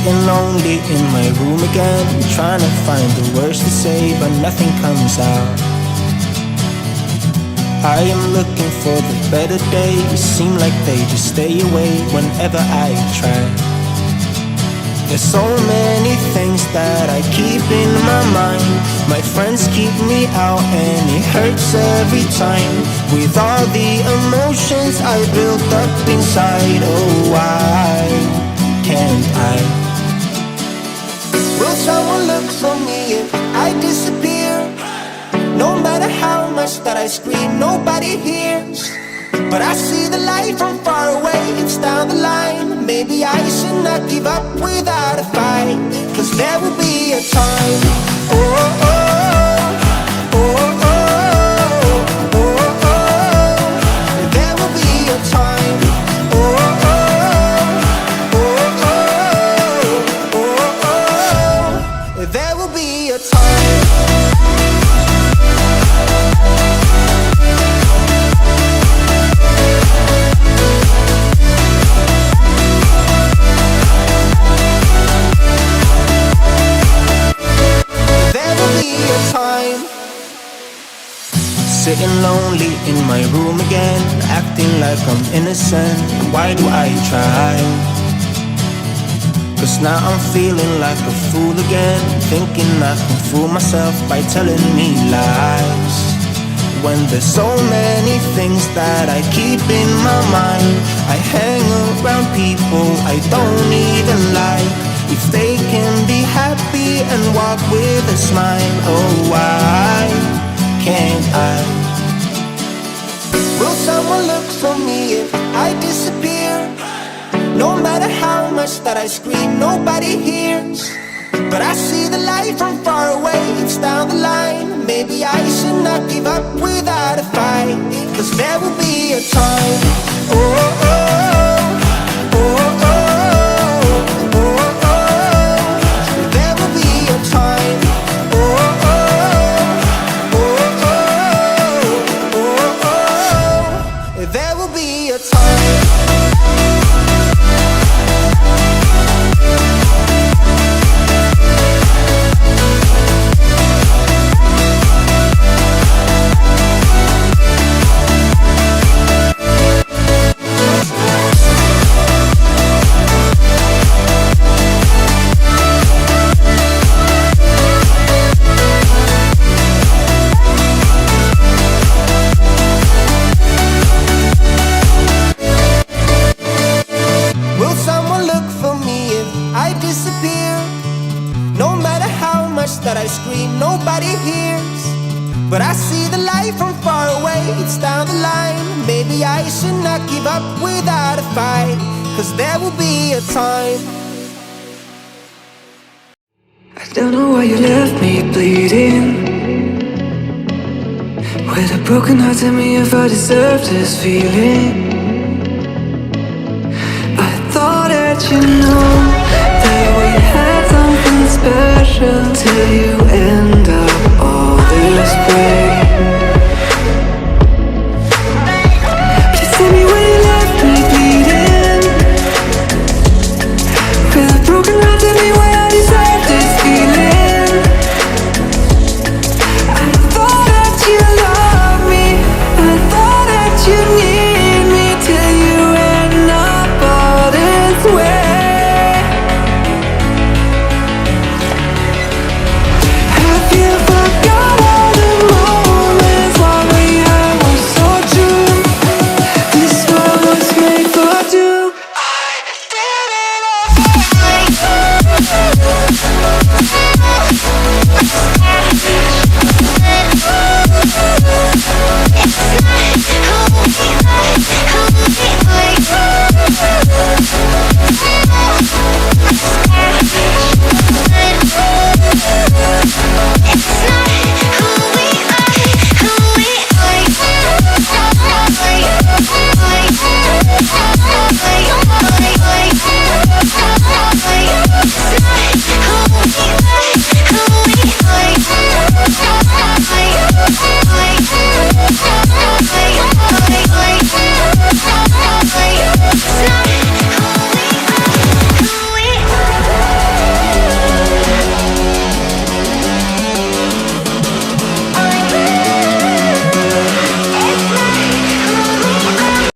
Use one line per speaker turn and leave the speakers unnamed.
Sitting lonely in my room again, trying to find the words to say, but nothing comes out. I am looking for the better days, seem like they just stay away whenever I try. There's so many things that I keep in my mind. My friends keep me out and it hurts every time. With all the emotions I built up inside, oh why can't I? Will someone look for me if I disappear? No matter how much that I scream, nobody hears. But I see the light from far away, it's down the line. Maybe I should not give up without a fight, 'cause there will be a time. Oh, oh, oh, oh, oh, oh, oh. There will be a time. Oh, oh, oh, oh, oh, oh, oh. There will be a time. Sitting lonely in my room again, acting like I'm innocent. Why do I try? 'Cause now I'm feeling like a fool again, thinking I can fool myself by telling me lies. When there's so many things that I keep in my mind, I hang around people I don't even like. If they can be happy and walk with a smile, oh why can't I? Will someone look for me if I disappear? No matter how much that I scream, nobody hears. But I see the light from far away, it's down the line. Maybe I should not give up without a fight, 'cause there will be a time. Oh, oh, oh, oh, oh, oh, oh. There will be a time. Oh, oh, oh, oh, oh, oh. There will be a time. That I scream, nobody hears. But I see the light from far away, it's down the line. Maybe I should not give up without a fight, 'cause there will be a time.
I don't know why you left me bleeding. With a broken heart, tell me if I deserve this feeling. I thought that you know that we had something special till you